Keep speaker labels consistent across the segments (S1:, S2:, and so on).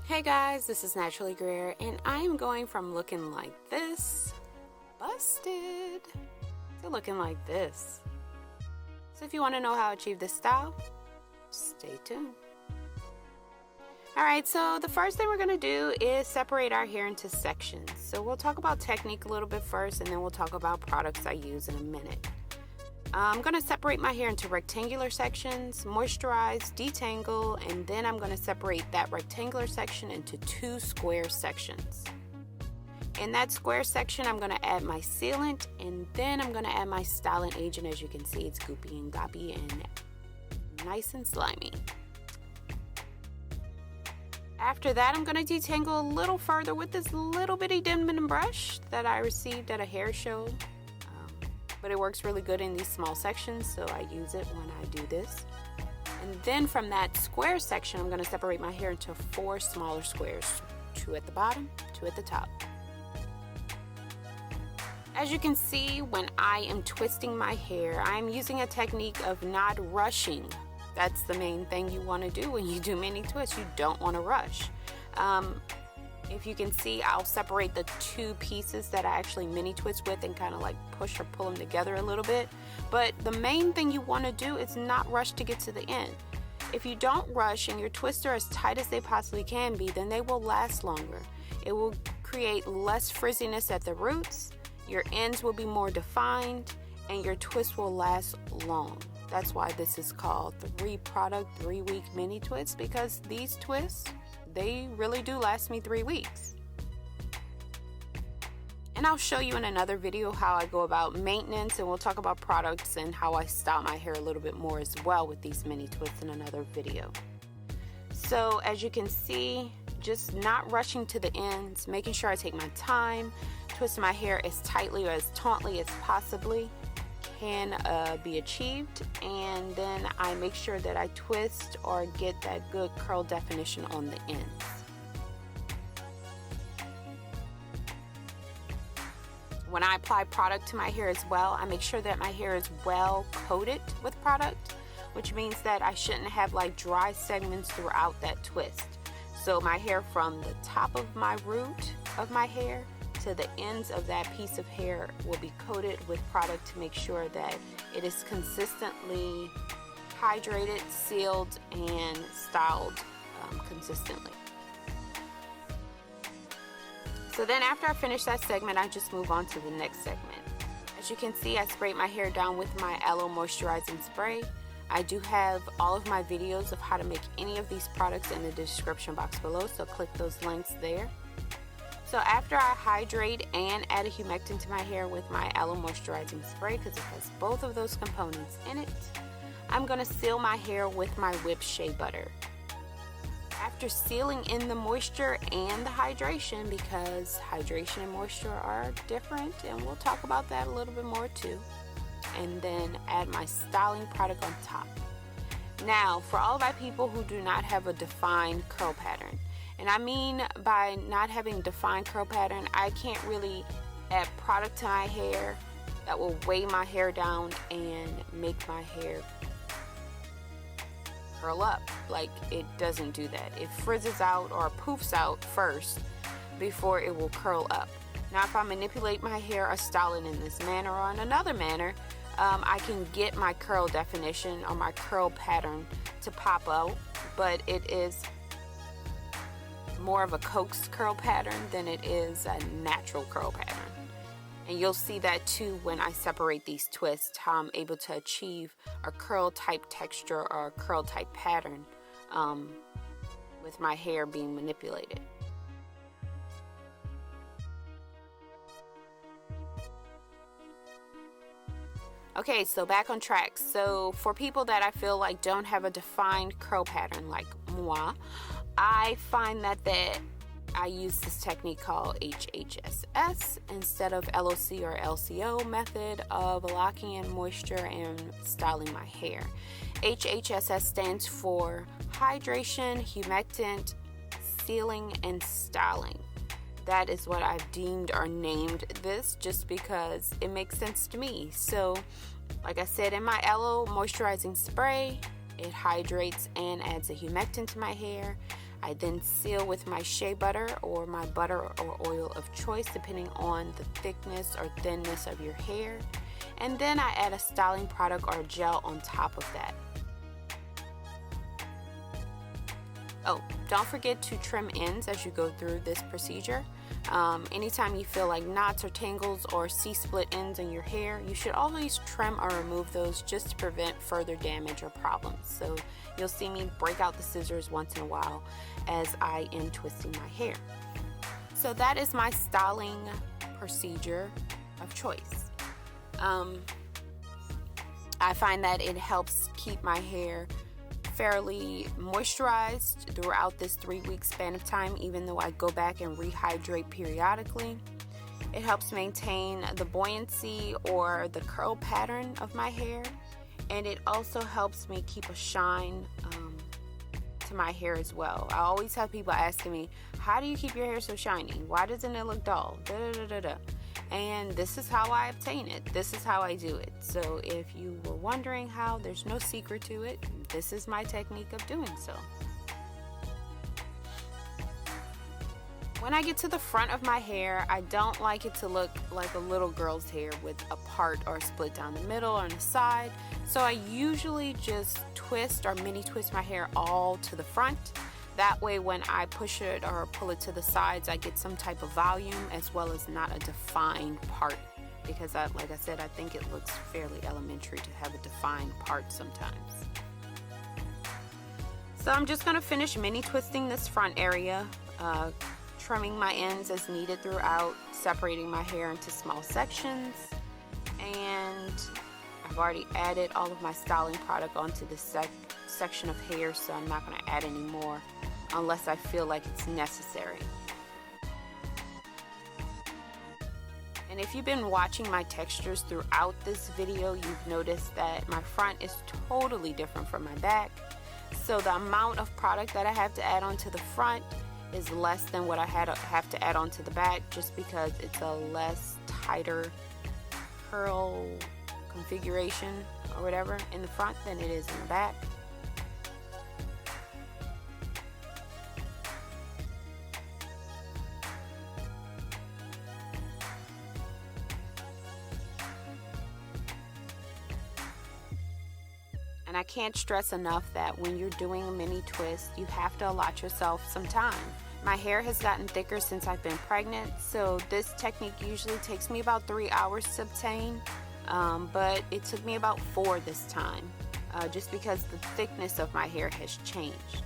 S1: Hey guys, this is NaturallyGreer, and I am going from looking like this, busted, to looking like this. So if you want to know how I achieve this style, stay tuned. Alright, so the first thing we're going to do is separate our hair into sections. So we'll talk about technique a little bit first, and then we'll talk about products I use in a minute. I'm going to separate my hair into rectangular sections, moisturize, detangle, and then I'm going to separate that rectangular section into two square sections. In that square section, I'm going to add my sealant, and then I'm going to add my styling agent. As you can see, it's goopy and goppy and nice and slimy. After that, I'm going to detangle a little further with this little bitty diamond brush that I received at a hair show. But it works really good in these small sections, so I use it when I do this. And then from that square section, I'm going to separate my hair into four smaller squares, two at the bottom, two at the top. As you can see, when I am twisting my hair, I'm using a technique of not rushing. That's the main thing you want to do when you do mini twists. You don't want to rush. If you can see, I'll separate the two pieces that I actually mini twist with and kind of like push or pull them together a little bit. But the main thing you want to do is not rush to get to the end. If you don't rush and your twists are as tight as they possibly can be, then they will last longer. It will create less frizziness at the roots, your ends will be more defined, and your twist will last long. That's why this is called 3-week mini twists, because these twists, they really do last me 3 weeks. And I'll show you in another video how I go about maintenance, and we'll talk about products and how I style my hair a little bit more as well with these mini twists in another video. So as you can see, just not rushing to the ends, making sure I take my time, twisting my hair as tightly or as tautly as possibly can be achieved, and then I make sure that I twist or get that good curl definition on the ends. When I apply product to my hair as well, I make sure that my hair is well coated with product, which means that I shouldn't have like dry segments throughout that twist. So my hair from the top of my root of my hair to the ends of that piece of hair will be coated with product to make sure that it is consistently hydrated, sealed, and styled consistently. So then after I finish that segment, I just move on to the next segment. As you can see, I sprayed my hair down with my aloe moisturizing spray. I do have all of my videos of how to make any of these products in the description box below, so click those links there. So after I hydrate and add a humectant to my hair with my aloe moisturizing spray, because it has both of those components in it, I'm going to seal my hair with my whipped shea butter. After sealing in the moisture and the hydration, because hydration and moisture are different, and we'll talk about that a little bit more too, and then add my styling product on top. Now, for all of my people who do not have a defined curl pattern, and I mean by not having defined curl pattern, I can't really add product to my hair that will weigh my hair down and make my hair curl up. Like, it doesn't do that. It frizzes out or poofs out first before it will curl up. Now, if I manipulate my hair or style it in this manner or in another manner, I can get my curl definition or my curl pattern to pop out, but it is more of a coaxed curl pattern than it is a natural curl pattern. And you'll see that too when I separate these twists, how I'm able to achieve a curl type texture or a curl type pattern with my hair being manipulated. Okay, so back on track. So for people that I feel like don't have a defined curl pattern like moi, I find that I use this technique called H.H.S.S. instead of LOC or LCO method of locking in moisture and styling my hair. H.H.S.S. stands for hydration, humectant, sealing, and styling. That is what I've deemed or named this, just because it makes sense to me. So, like I said, in my aloe moisturizing spray, it hydrates and adds a humectant to my hair. I then seal with my shea butter or my butter or oil of choice, depending on the thickness or thinness of your hair. And then I add a styling product or gel on top of that. Oh, don't forget to trim ends as you go through this procedure. Anytime you feel like knots or tangles or see split ends in your hair, you should always trim or remove those just to prevent further damage or problems. So you'll see me break out the scissors once in a while as I am twisting my hair. So that is my styling procedure of choice. I find that it helps keep my hair fairly moisturized throughout this 3-week span of time, even though I go back and rehydrate periodically. It helps maintain the buoyancy or the curl pattern of my hair, and it also helps me keep a shine to my hair as well. I always have people asking me, how do you keep your hair so shiny? Why doesn't it look dull? And this is how I obtain it. This is how I do it. So if you were wondering how, there's no secret to it. This is my technique of doing so. When I get to the front of my hair, I don't like it to look like a little girl's hair with a part or a split down the middle or on the side. So I usually just twist or mini twist my hair all to the front. That way when I push it or pull it to the sides, I get some type of volume as well as not a defined part, because like I said, I think it looks fairly elementary to have a defined part sometimes. So I'm just going to finish mini twisting this front area, trimming my ends as needed throughout, separating my hair into small sections, and I've already added all of my styling product onto this section of hair, so I'm not going to add any more unless I feel like it's necessary. And if you've been watching my textures throughout this video, you've noticed that my front is totally different from my back. So the amount of product that I have to add onto the front is less than what I have to add onto the back, just because it's a less tighter curl configuration or whatever in the front than it is in the back. And I can't stress enough that when you're doing a mini twist, you have to allot yourself some time. My hair has gotten thicker since I've been pregnant, so this technique usually takes me about 3 hours to obtain, but it took me about 4 this time, just because the thickness of my hair has changed.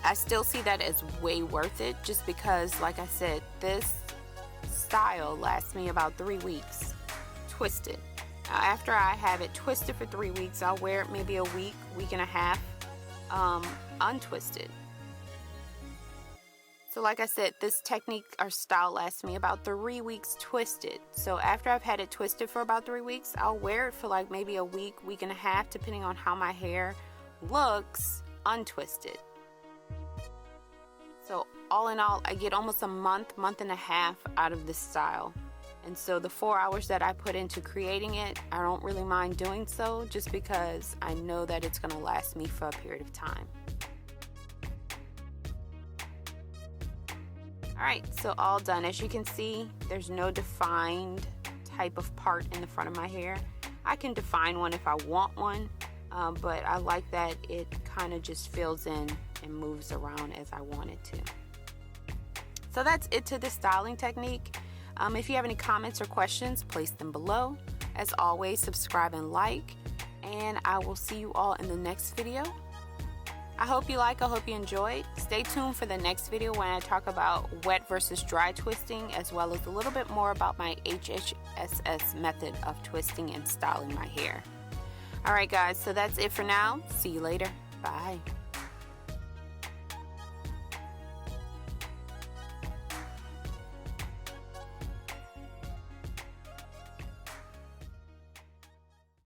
S1: I still see that as way worth it, just because, like I said, this style lasts me about 3 weeks twisted. After I have it twisted for 3 weeks, I'll wear it maybe a week, week and a half, untwisted. So like I said, this technique or style lasts me about 3 weeks twisted. So after I've had it twisted for about 3 weeks, I'll wear it for like maybe a week, week and a half, depending on how my hair looks untwisted. So all in all, I get almost a month, month and a half out of this style. And so the 4 hours that I put into creating it, I don't really mind doing so, just because I know that it's going to last me for a period of time. Alright, so all done. As you can see, there's no defined type of part in the front of my hair. I can define one if I want one, but I like that it kind of just fills in and moves around as I want it to. So that's it to the styling technique. If you have any comments or questions, place them below. As always, subscribe and like, and I will see you all in the next video. I hope you enjoyed. Stay tuned for the next video when I talk about wet versus dry twisting, as well as a little bit more about my H.H.S.S method of twisting and styling my hair. Alright guys, so that's it for now. See you later. Bye.